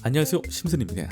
안녕하세요, 심슨입니다.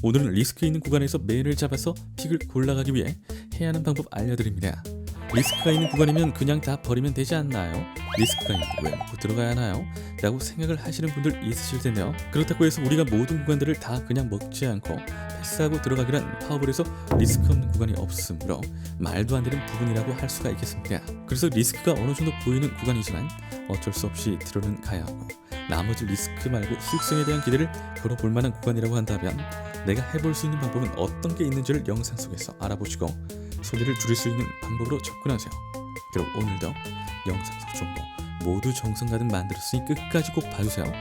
오늘은 리스크 있는 구간에서 매를 잡아서 픽을 골라가기 위해 해야 하는 방법 알려드립니다. 리스크가 있는 구간이면 그냥 다 버리면 되지 않나요? 리스크가 있는데 왜 먹고 들어가야 하나요? 라고 생각을 하시는 분들 있으실 텐데요. 그렇다고 해서 우리가 모든 구간들을 다 그냥 먹지 않고 패스하고 들어가기란 파워볼에서 리스크 없는 구간이 없으므로 말도 안 되는 부분이라고 할 수가 있겠습니다. 그래서 리스크가 어느 정도 보이는 구간이지만 어쩔 수 없이 들어는 가야 하고, 나머지 리스크 말고 수익성에 대한 기대를 걸어볼 만한 구간이라고 한다면 내가 해볼 수 있는 방법은 어떤 게 있는지를 영상 속에서 알아보시고 손해를 줄일 수 있는 방법으로 접근하세요. 그럼 오늘도 영상 속 정보 모두 정성 가득 만들었으니 끝까지 꼭 봐주세요.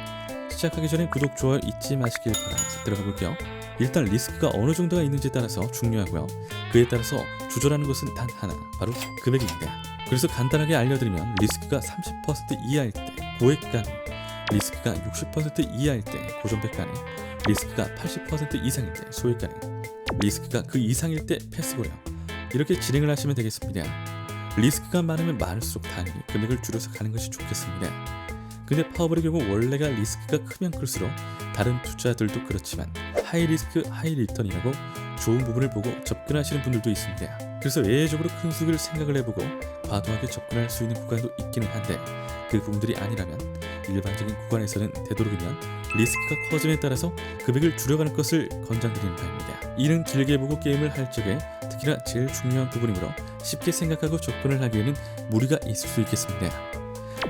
시작하기 전에 구독, 좋아요 잊지 마시길 바라면서 들어가 볼게요. 일단 리스크가 어느 정도가 있는지에 따라서 중요하고요. 그에 따라서 조절하는 것은 단 하나, 바로 금액입니다. 그래서 간단하게 알려드리면 리스크가 30% 이하일 때 고액 가능, 리스크가 60% 이하일 때 고정백 가능, 리스크가 80% 이상일 때 소액 가능, 리스크가 그 이상일 때 패스고요. 이렇게 진행을 하시면 되겠습니다. 리스크가 많으면 많을수록 당연히 금액을 줄여서 가는 것이 좋겠습니다. 근데 파워볼의 경우 원래가 리스크가 크면 클수록 다른 투자들도 그렇지만 하이 리스크 하이 리턴이라고 좋은 부분을 보고 접근하시는 분들도 있습니다. 그래서 예외적으로 큰 수익을 생각을 해보고 과도하게 접근할 수 있는 구간도 있기는 한데, 그 부분들이 아니라면 일반적인 구간에서는 되도록이면 리스크가 커짐에 따라서 금액을 줄여가는 것을 권장드리는 바입니다. 이는 길게 보고 게임을 할 적에 특히나 제일 중요한 부분이므로 쉽게 생각하고 접근을 하기에는 무리가 있을 수 있겠습니다.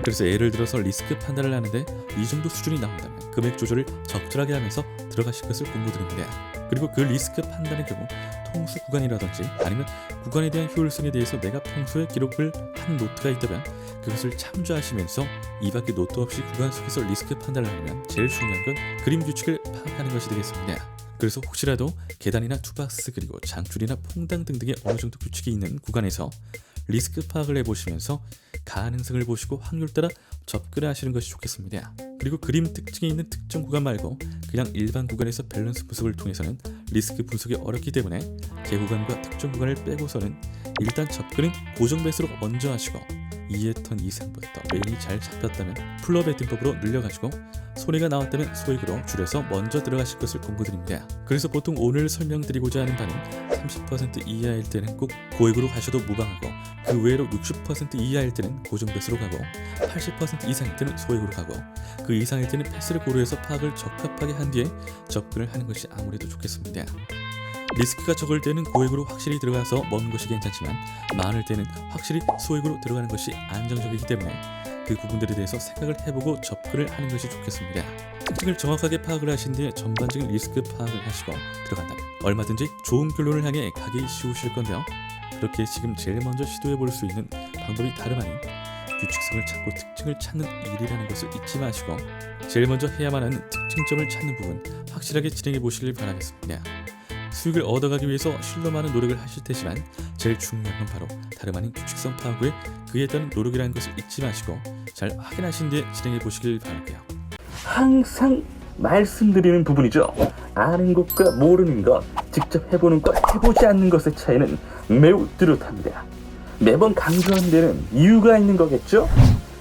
그래서 예를 들어서 리스크 판단을 하는데 이 정도 수준이 나온다면 금액 조절을 적절하게 하면서 들어가실 것을 권고드립니다. 그리고 그 리스크 판단의 경우 통수 구간이라든지 아니면 구간에 대한 효율성에 대해서 내가 평소에 기록을 한 노트가 있다면 그것을 참조하시면서 이 밖에 노트 없이 구간 속에서 리스크 판단을 하면 제일 중요한 건 그림 규칙을 파악하는 것이 되겠습니다. 그래서 혹시라도 계단이나 투박스 그리고 장줄이나 퐁당 등등의 어느 정도 규칙이 있는 구간에서 리스크 파악을 해보시면서 가능성을 보시고 확률 따라 접근을 하시는 것이 좋겠습니다. 그리고 그림 특징이 있는 특정 구간 말고 그냥 일반 구간에서 밸런스 분석을 통해서는 리스크 분석이 어렵기 때문에 개구간과 특정 구간을 빼고서는 일단 접근은 고정 배수로 먼저 하시고 2회 턴 이상부터 메인이 잘 잡혔다면 풀업 배팅법으로 늘려가지고 손해가 나왔다면 소액으로 줄여서 먼저 들어가실 것을 권고드립니다. 그래서 보통 오늘 설명드리고자 하는 바는 30% 이하일 때는 꼭 고액으로 가셔도 무방하고, 그 외로 60% 이하일 때는 고정 배수로 가고, 80% 이상일 때는 소액으로 가고, 그 이상일 때는 패스를 고려해서 파악을 적합하게 한 뒤에 접근을 하는 것이 아무래도 좋겠습니다. 리스크가 적을 때는 고액으로 확실히 들어가서 먹는 것이 괜찮지만 많을 때는 확실히 소액으로 들어가는 것이 안정적이기 때문에 그 부분들에 대해서 생각을 해보고 접근을 하는 것이 좋겠습니다. 특징을 정확하게 파악을 하신 뒤에 전반적인 리스크 파악을 하시고 들어간다면 얼마든지 좋은 결론을 향해 가기 쉬우실 건데요. 그렇게 지금 제일 먼저 시도해 볼 수 있는 방법이 다름 아닌 규칙성을 찾고 특징을 찾는 일이라는 것을 잊지 마시고 제일 먼저 해야만 하는 특징점을 찾는 부분 확실하게 진행해 보시길 바라겠습니다. 수익을 얻어가기 위해서 실로 많은 노력을 하실 테지만 제일 중요한 건 바로 다름 아닌 규칙성 파악 후에 그에 따른 노력이라는 것을 잊지 마시고 잘 확인하신 뒤에 진행해 보시길 바랄게요. 항상 말씀드리는 부분이죠. 아는 것과 모르는 것, 직접 해보는 것, 해보지 않는 것의 차이는 매우 뚜렷합니다. 매번 강조하는 데는 이유가 있는 거겠죠?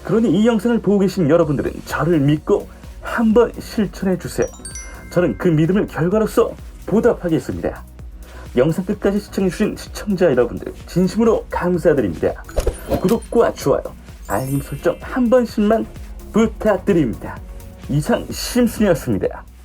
그러니 이 영상을 보고 계신 여러분들은 저를 믿고 한번 실천해 주세요. 저는 그 믿음을 결과로서 보답하겠습니다. 영상 끝까지 시청해주신 시청자 여러분들 진심으로 감사드립니다. 구독과 좋아요, 알림 설정 한 번씩만 부탁드립니다. 이상 심슨이었습니다.